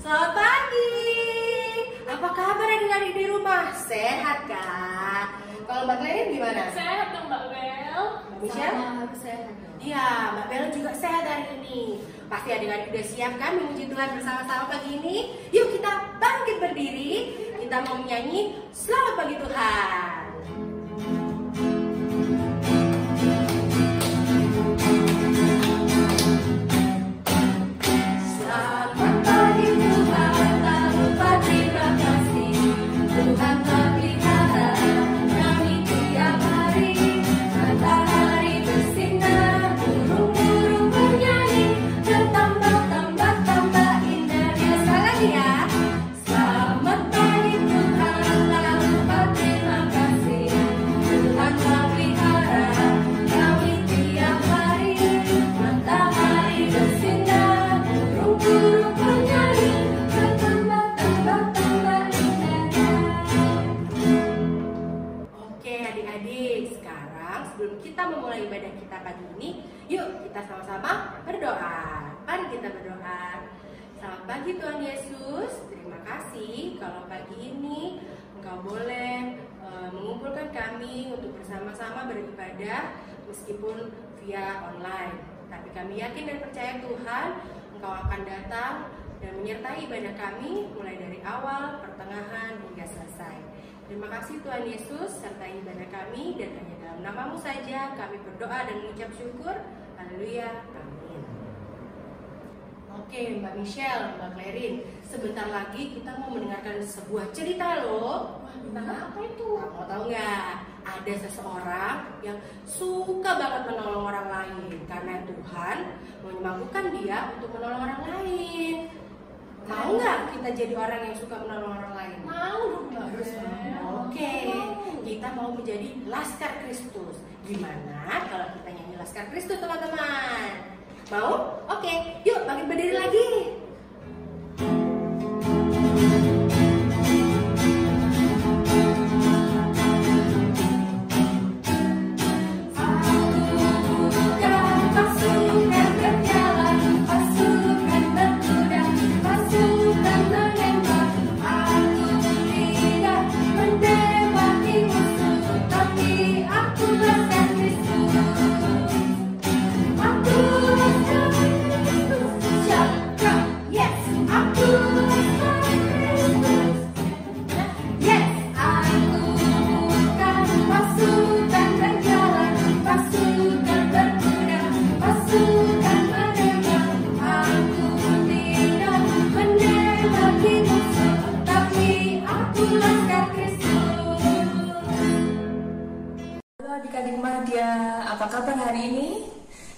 Selamat pagi. Apa kabar adik-adik di rumah? Sehat kan? Kalau Mbak Clarin gimana? Sehat dong Mbak Bel. Mbak Michelle? Sehat. Iya, Mbak Bella juga sehat hari ini. Pasti adik-adik udah siap kan memuji Tuhan bersama-sama pagi ini? Yuk kita bangkit berdiri. Kita mau menyanyi Selamat Pagi Tuhan. Selamat pagi Tuhan, tak lupa terima kasih. Tuhan telah pelihara kami tiap hari. Matahari bersinar, burung-burung bernyanyi, bertambah indahnya. Sekali lagi ya. Selamat pagi Tuhan, tak lupa terima kasih. Tuhan telah pelihara kami tiap hari. Matahari bersinar, burung-burung bernyanyi, bertambah indahnya. Oke adik-adik, sekarang sebelum kita memulai ibadah kita pagi ini, yuk kita sama-sama berdoa. Mari kita berdoa. Selamat pagi Tuhan Yesus, terima kasih kalau pagi ini Engkau boleh mengumpulkan kami untuk bersama-sama beribadah meskipun via online. Tapi kami yakin dan percaya Tuhan, Engkau akan datang dan menyertai ibadah kami mulai dari awal, pertengahan, hingga selesai. Terima kasih Tuhan Yesus, sertai ibadah kami dan hanya dalam nama-Mu saja kami berdoa dan mengucap syukur. Haleluya, amin. Oke Mbak Michelle, Mbak Clarin, sebentar lagi kita mau mendengarkan sebuah cerita loh. Tentang apa itu? Mau tahu nggak? Ada seseorang yang suka banget menolong orang lain karena Tuhan memampukan dia untuk menolong orang lain. Mau nggak kita jadi orang yang suka menolong orang lain? Mau dong Mbak Harus Bel. mau. Oke, kita mau menjadi Laskar Kristus. Gimana kalau kita nyanyi Laskar Kristus teman-teman? Mau? Oke, yuk bangkit berdiri lagi. Adik-adik Madya, apa kabar hari ini?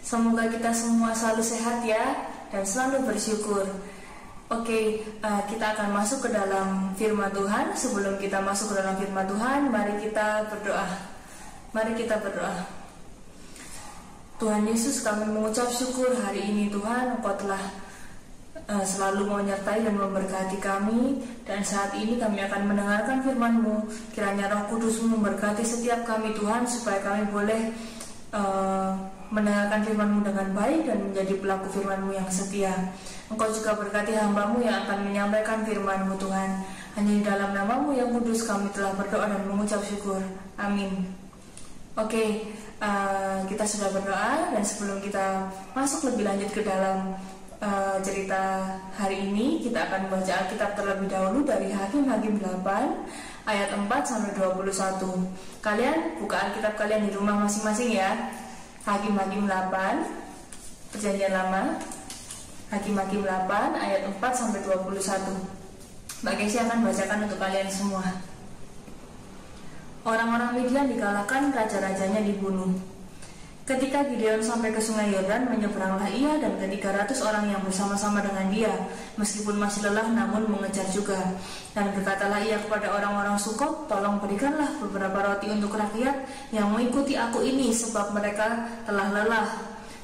Semoga kita semua selalu sehat ya, dan selalu bersyukur. Oke, kita akan masuk ke dalam firman Tuhan. Sebelum kita masuk ke dalam firman Tuhan, mari kita berdoa. Mari kita berdoa. Tuhan Yesus, kami mengucap syukur hari ini Tuhan, Engkau telah selalu menyertai dan memberkati kami. Dan saat ini kami akan mendengarkan firman-Mu. Kiranya Roh Kudus-Mu memberkati setiap kami Tuhan, supaya kami boleh mendengarkan firman-Mu dengan baik dan menjadi pelaku firman-Mu yang setia. Engkau juga berkati hamba-Mu yang akan menyampaikan firman-Mu Tuhan. Hanya di dalam nama-Mu yang kudus kami telah berdoa dan mengucap syukur. Amin. Oke, kita sudah berdoa, dan sebelum kita masuk lebih lanjut ke dalam cerita hari ini, kita akan baca Alkitab terlebih dahulu dari Hakim-Hakim 8 ayat 4 sampai 21. Kalian buka Alkitab kalian di rumah masing-masing ya. Hakim-Hakim 8 Perjanjian Lama, Hakim-Hakim 8 ayat 4 sampai 21. Mbak Kesi akan bacakan untuk kalian semua. Orang-orang Midian dikalahkan, raja-rajanya dibunuh. Ketika Gideon sampai ke sungai Yordan, menyeberanglah ia dan ke-300 orang yang bersama-sama dengan dia, meskipun masih lelah namun mengejar juga. Dan berkatalah ia kepada orang-orang Sukot, tolong berikanlah beberapa roti untuk rakyat yang mengikuti aku ini, sebab mereka telah lelah.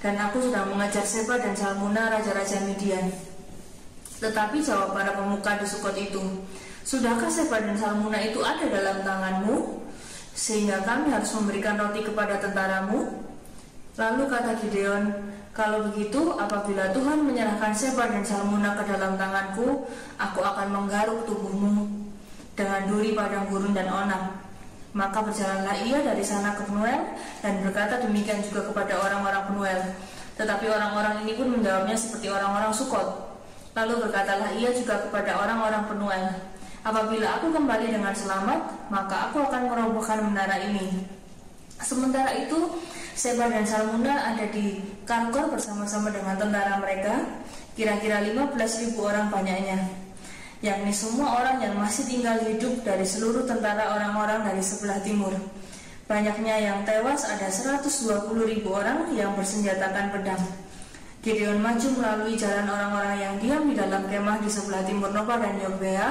Dan aku sudah mengejar Seba dan Salmuna, raja-raja Midian. Tetapi jawab para pemuka di Sukot itu, sudahkah Seba dan Salmuna itu ada dalam tanganmu, sehingga kami harus memberikan roti kepada tentaramu? Lalu kata Gideon, Kalau begitu, apabila Tuhan menyerahkan Seba dan Salmuna ke dalam tanganku, aku akan menggaruk tubuhmu dengan duri padang gurun dan onam. Maka berjalanlah ia dari sana ke Penuel dan berkata demikian juga kepada orang-orang Penuel. Tetapi orang-orang ini pun menjawabnya seperti orang-orang Sukot. Lalu berkatalah ia juga kepada orang-orang Penuel, apabila aku kembali dengan selamat, maka aku akan merobohkan menara ini. Sementara itu, Seba dan Salmuna ada di Karkor bersama-sama dengan tentara mereka, kira-kira 15.000 orang banyaknya, yakni semua orang yang masih tinggal hidup dari seluruh tentara orang-orang dari sebelah timur. Banyaknya yang tewas ada 120.000 orang yang bersenjatakan pedang. Gideon maju melalui jalan orang-orang yang diam di dalam kemah di sebelah timur Noba dan Yogbea,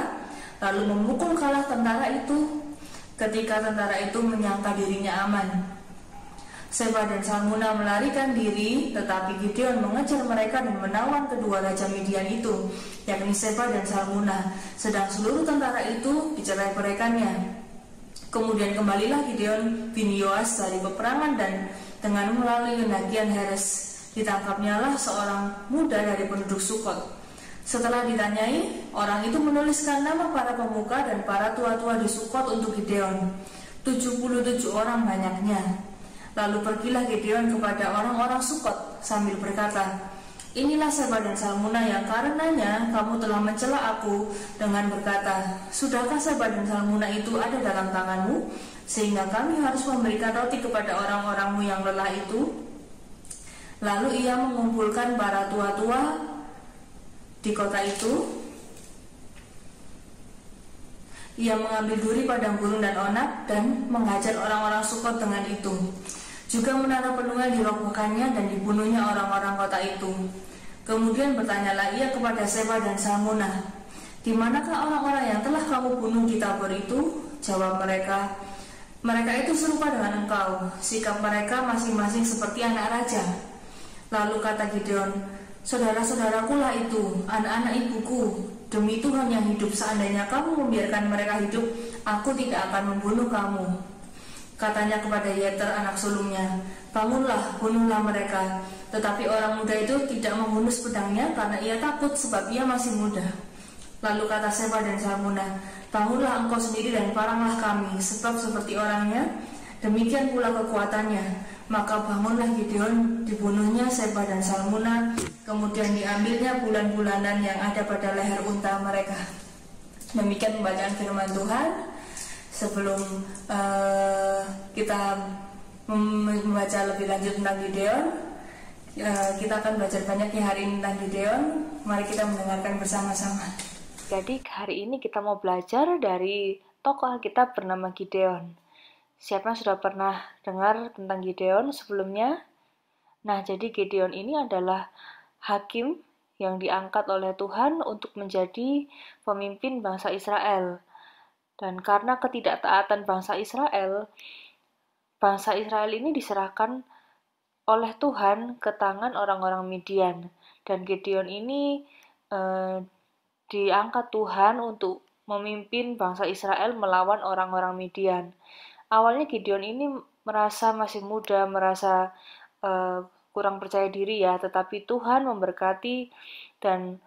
lalu memukul kalah tentara itu ketika tentara itu menyangka dirinya aman. Seba dan Salmuna melarikan diri, tetapi Gideon mengejar mereka dan menawan kedua raja Midian itu, yakni Seba dan Salmuna, sedang seluruh tentara itu dicerai-beraikannya. Kemudian kembalilah Gideon bin Yoas dari peperangan dan dengan melalui pendakian Heres, ditangkapnya lah seorang muda dari penduduk Sukot. Setelah ditanyai, orang itu menuliskan nama para pemuka dan para tua-tua di Sukot untuk Gideon, 77 orang banyaknya. Lalu pergilah Gideon kepada orang-orang Sukot sambil berkata, inilah Seba dan Salmuna yang karenanya kamu telah mencela aku dengan berkata, sudahkah Seba dan Salmuna itu ada dalam tanganmu, sehingga kami harus memberikan roti kepada orang-orangmu yang lelah itu? Lalu ia mengumpulkan para tua-tua di kota itu. Ia mengambil duri padang gurun dan onap dan menghajar orang-orang Sukot dengan itu. Juga menara Penuel dirobohkannya dan dibunuhnya orang-orang kota itu. Kemudian bertanyalah ia kepada Seba dan Salmuna, di manakah orang-orang yang telah kamu bunuh di Tabor itu? Jawab mereka, mereka itu serupa dengan engkau, sikap mereka masing-masing seperti anak raja. Lalu kata Gideon, saudara-saudaraku lah itu, anak-anak ibuku. Demi Tuhan yang hidup, seandainya kamu membiarkan mereka hidup, aku tidak akan membunuh kamu. Katanya kepada Yeter anak sulungnya, bangunlah, bunuhlah mereka. Tetapi orang muda itu tidak menghunus pedangnya karena ia takut sebab ia masih muda. Lalu kata Seba dan Salmuna, bangunlah engkau sendiri dan paranglah kami, sebab seperti orangnya, demikian pula kekuatannya. Maka bangunlah Gideon, dibunuhnya Seba dan Salmuna, kemudian diambilnya bulan-bulanan yang ada pada leher unta mereka. Demikian pembacaan firman Tuhan. Sebelum kita membaca lebih lanjut tentang Gideon, kita akan belajar banyak ya hari ini tentang Gideon. Mari kita mendengarkan bersama-sama. Jadi hari ini kita mau belajar dari tokoh Alkitab bernama Gideon. Siapa yang sudah pernah dengar tentang Gideon sebelumnya? Nah, jadi Gideon ini adalah hakim yang diangkat oleh Tuhan untuk menjadi pemimpin bangsa Israel. Dan karena ketidaktaatan bangsa Israel ini diserahkan oleh Tuhan ke tangan orang-orang Midian. Dan Gideon ini diangkat Tuhan untuk memimpin bangsa Israel melawan orang-orang Midian. Awalnya Gideon ini merasa masih muda, merasa kurang percaya diri ya, tetapi Tuhan memberkati dan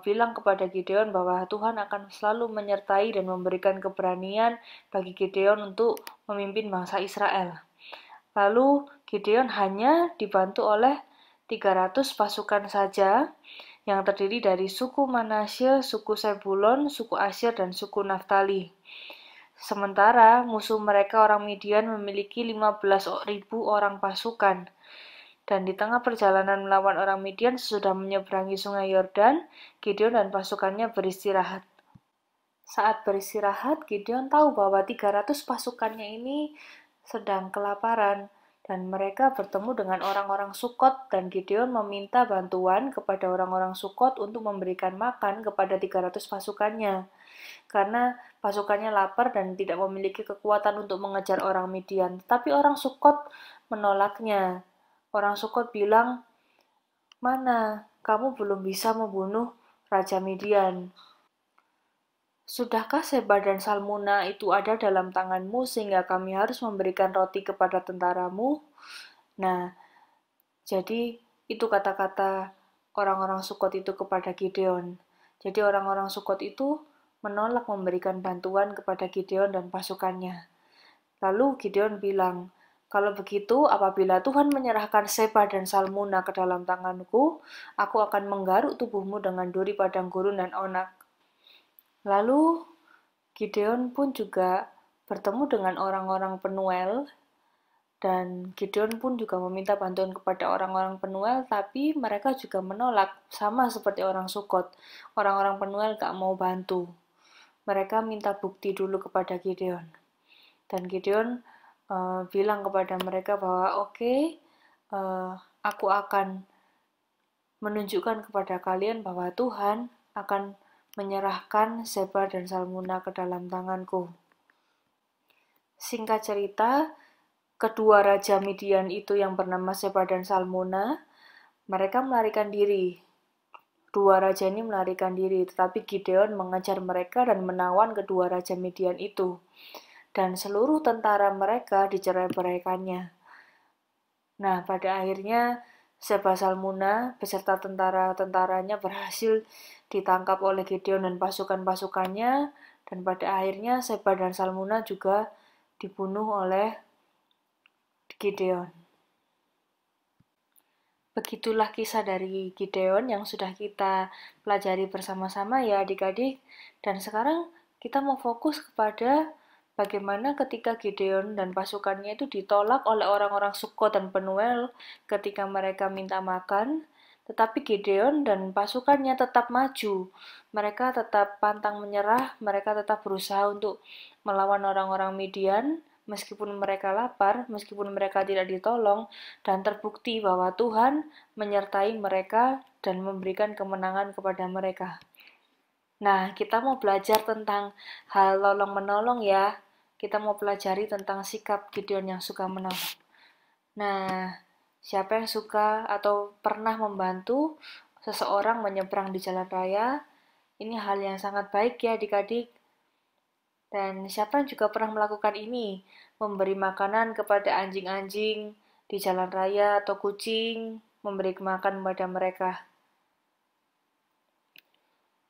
bilang kepada Gideon bahwa Tuhan akan selalu menyertai dan memberikan keberanian bagi Gideon untuk memimpin bangsa Israel. Lalu Gideon hanya dibantu oleh 300 pasukan saja yang terdiri dari suku Manasye, suku Sebulon, suku Asyir, dan suku Naftali. Sementara musuh mereka orang Midian memiliki 15.000 orang pasukan. Dan di tengah perjalanan melawan orang Midian sesudah menyeberangi sungai Yordan, Gideon dan pasukannya beristirahat. Saat beristirahat, Gideon tahu bahwa 300 pasukannya ini sedang kelaparan dan mereka bertemu dengan orang-orang Sukot dan Gideon meminta bantuan kepada orang-orang Sukot untuk memberikan makan kepada 300 pasukannya. Karena pasukannya lapar dan tidak memiliki kekuatan untuk mengejar orang Midian. Tapi orang Sukot menolaknya. Orang Sukot bilang, mana, kamu belum bisa membunuh Raja Midian. Sudahkah Seba dan Salmuna itu ada dalam tanganmu sehingga kami harus memberikan roti kepada tentaramu? Nah, jadi Itu kata-kata orang-orang Sukot itu kepada Gideon. Jadi orang-orang Sukot itu menolak memberikan bantuan kepada Gideon dan pasukannya. Lalu Gideon bilang, "Kalau begitu, apabila Tuhan menyerahkan Seba dan Salmuna ke dalam tanganku, aku akan menggaruk tubuhmu dengan duri padang gurun dan onak." Lalu Gideon pun juga bertemu dengan orang-orang Penuel, dan Gideon pun juga meminta bantuan kepada orang-orang Penuel, tapi mereka juga menolak, sama seperti orang Sukot. Orang-orang Penuel gak mau bantu. Mereka minta bukti dulu kepada Gideon. Dan Gideon bilang kepada mereka bahwa oke, aku akan menunjukkan kepada kalian bahwa Tuhan akan menyerahkan Seba dan Salmuna ke dalam tanganku. Singkat cerita, kedua raja Midian itu yang bernama Seba dan Salmuna, mereka melarikan diri. Dua raja ini melarikan diri, tetapi Gideon mengejar mereka dan menawan kedua raja Midian itu. Dan seluruh tentara mereka dicerai-beraikannya. Nah, pada akhirnya Seba Salmuna beserta tentara-tentaranya berhasil ditangkap oleh Gideon dan pasukan-pasukannya, dan pada akhirnya Seba dan Salmuna juga dibunuh oleh Gideon. Begitulah kisah dari Gideon yang sudah kita pelajari bersama-sama ya adik-adik. Dan sekarang kita mau fokus kepada bagaimana ketika Gideon dan pasukannya itu ditolak oleh orang-orang Sukot dan Penuel ketika mereka minta makan. Tetapi Gideon dan pasukannya tetap maju. Mereka tetap pantang menyerah, mereka tetap berusaha untuk melawan orang-orang Midian. Meskipun mereka lapar, meskipun mereka tidak ditolong, dan terbukti bahwa Tuhan menyertai mereka dan memberikan kemenangan kepada mereka. Nah, kita mau belajar tentang hal tolong-menolong ya. Kita mau pelajari tentang sikap Gideon yang suka menolong. Nah, siapa yang suka atau pernah membantu seseorang menyeberang di jalan raya? Ini hal yang sangat baik ya adik-adik. Dan siapa yang juga pernah melakukan ini? Memberi makanan kepada anjing-anjing di jalan raya atau kucing, memberi makan kepada mereka.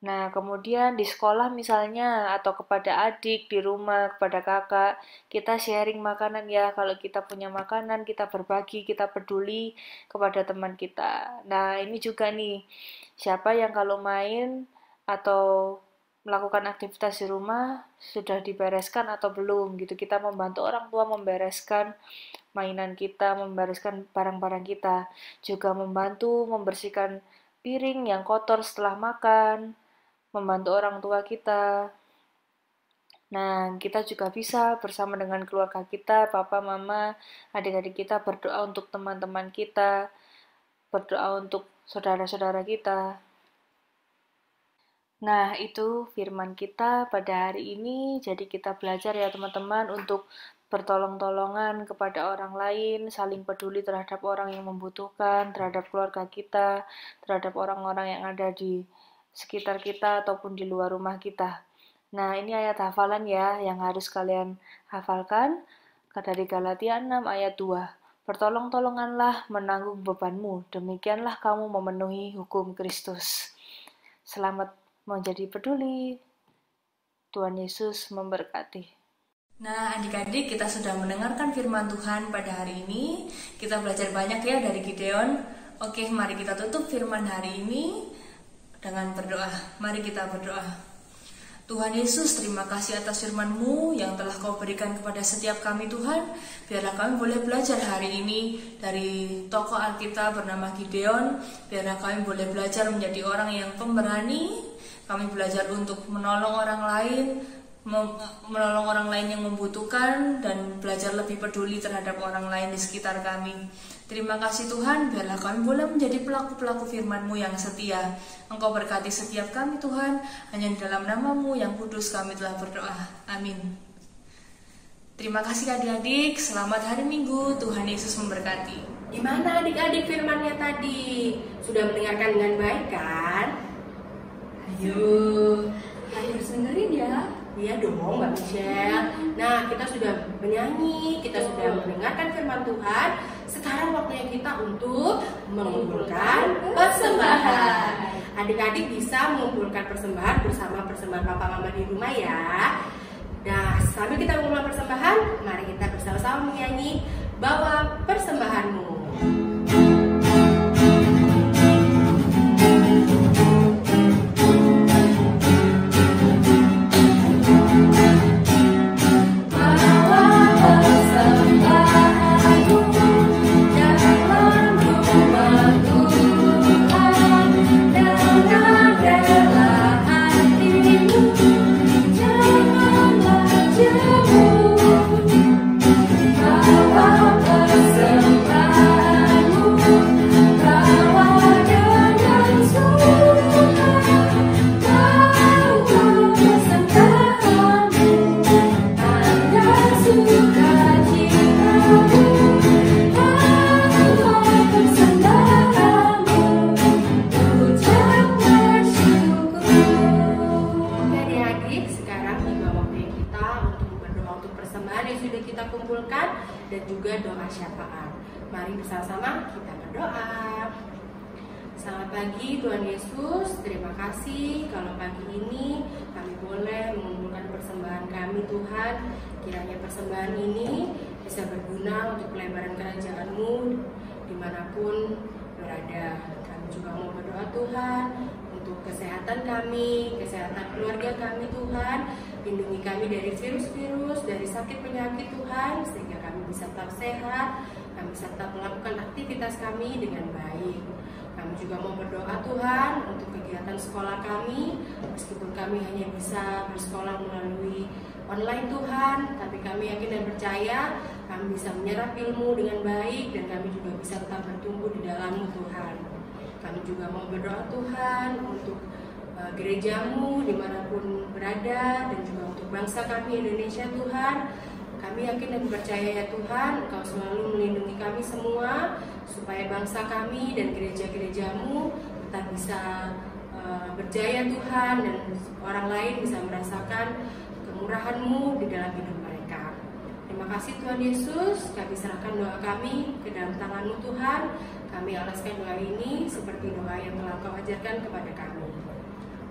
Nah, kemudian di sekolah misalnya, atau kepada adik, di rumah, kepada kakak, kita sharing makanan ya. Kalau kita punya makanan, kita berbagi, kita peduli kepada teman kita. Nah, ini juga nih, siapa yang kalau main atau melakukan aktivitas di rumah sudah dibereskan atau belum gitu. Kita membantu orang tua membereskan mainan kita, membereskan barang-barang kita, juga membantu membersihkan piring yang kotor setelah makan, membantu orang tua kita. Nah, kita juga bisa bersama dengan keluarga kita, papa, mama, adik-adik kita berdoa untuk teman-teman kita, berdoa untuk saudara-saudara kita. Nah, itu firman kita pada hari ini. Jadi kita belajar ya teman-teman untuk bertolong-tolongan kepada orang lain, saling peduli terhadap orang yang membutuhkan, terhadap keluarga kita, terhadap orang-orang yang ada di sekitar kita ataupun di luar rumah kita. Nah, ini ayat hafalan ya yang harus kalian hafalkan. Dari Galatia 6 ayat 2. Bertolong-tolonganlah menanggung bebanmu, demikianlah kamu memenuhi hukum Kristus. Selamat menjadi peduli. Tuhan Yesus memberkati. Nah, adik-adik, kita sudah mendengarkan firman Tuhan pada hari ini. Kita belajar banyak ya dari Gideon. Oke, mari kita tutup firman hari ini dengan berdoa. Mari kita berdoa. Tuhan Yesus, terima kasih atas firman-Mu yang telah Kau berikan kepada setiap kami Tuhan. Biarlah kami boleh belajar hari ini dari tokoh Alkitab bernama Gideon. Biarlah kami boleh belajar menjadi orang yang pemberani. Kami belajar untuk menolong orang lain yang membutuhkan, dan belajar lebih peduli terhadap orang lain di sekitar kami. Terima kasih Tuhan, biarlah kami boleh menjadi pelaku-pelaku firman-Mu yang setia. Engkau berkati setiap kami Tuhan, hanya di dalam nama-Mu yang kudus kami telah berdoa. Amin. Terima kasih adik-adik, selamat hari Minggu, Tuhan Yesus memberkati. Gimana adik-adik firman-Nya tadi? Sudah mendengarkan dengan baik kan? Ayo, harus dengerin ya. Iya dong Mbak Michelle. Nah, kita sudah menyanyi, kita sudah mendengarkan firman Tuhan. Sekarang waktunya kita untuk mengumpulkan persembahan. Adik-adik bisa mengumpulkan persembahan bersama persembahan Papa Mama di rumah ya. Nah, sambil kita mengumpulkan persembahan, mari kita bersama-sama menyanyi Bawa Persembahanmu. Dan juga doa syafaat. Mari bersama-sama kita berdoa. Selamat pagi Tuhan Yesus, terima kasih kalau pagi ini kami boleh mengumpulkan persembahan kami Tuhan. Kiranya persembahan ini bisa berguna untuk pelebaran kerajaan-Mu dimanapun berada. Kami juga mau berdoa Tuhan untuk kesehatan kami, kesehatan keluarga kami Tuhan. Lindungi kami dari virus-virus, dari sakit penyakit Tuhan, sehingga kami bisa tetap sehat, kami bisa tetap melakukan aktivitas kami dengan baik. Kami juga mau berdoa Tuhan untuk kegiatan sekolah kami, meskipun kami hanya bisa bersekolah melalui online Tuhan, tapi kami yakin dan percaya kami bisa menyerap ilmu dengan baik dan kami juga bisa tetap bertumbuh di dalam-Mu Tuhan. Kami juga mau berdoa Tuhan untuk gereja-Mu dimanapun berada dan juga untuk bangsa kami Indonesia Tuhan. Kami yakin dan percaya ya Tuhan, Engkau selalu melindungi kami semua supaya bangsa kami dan gereja-gereja-Mu tetap bisa berjaya Tuhan, dan orang lain bisa merasakan kemurahan-Mu di dalam hidup mereka. Terima kasih Tuhan Yesus, kami serahkan doa kami ke dalam tangan-Mu Tuhan. Kami alaskan doa ini seperti doa yang telah Kau ajarkan kepada kami.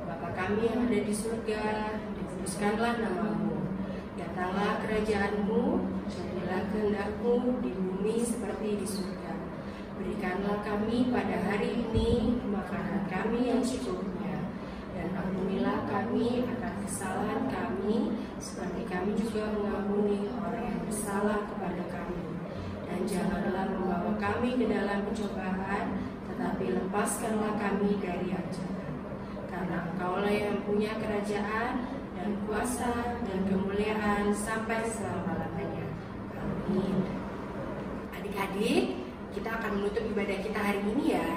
Bapa kami yang ada di surga, dikuduskanlah nama-Mu. Datanglah kerajaan-Mu, jadilah kehendak-Mu di bumi seperti di surga. Berikanlah kami pada hari ini makanan kami yang secukupnya, dan ampunilah kami akan kesalahan kami, seperti kami juga mengampuni orang yang bersalah kepada kami. Dan janganlah membawa kami ke dalam pencobaan, tetapi lepaskanlah kami dari yang jahat. Karena Engkaulah yang punya kerajaan dan kuasa dan kemuliaan sampai selama-lamanya. Amin. Adik-adik, kita akan menutup ibadah kita hari ini ya.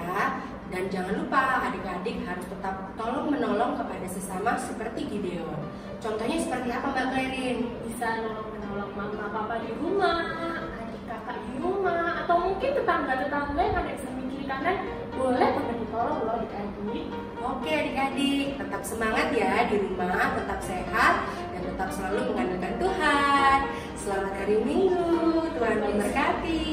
Dan jangan lupa adik-adik harus tetap tolong-menolong kepada sesama seperti Gideon. Contohnya seperti apa Mbak Clarin? Bisa menolong mama papa di rumah, adik kakak di rumah, atau mungkin tetangga-tetangga yang ada di samping kiri kanan, boleh banget ditolong loh adik-adik. Oke adik-adik, tetap semangat ya di rumah, tetap sehat, dan tetap selalu mengandalkan Tuhan. Selamat hari Minggu, Tuhan memberkati.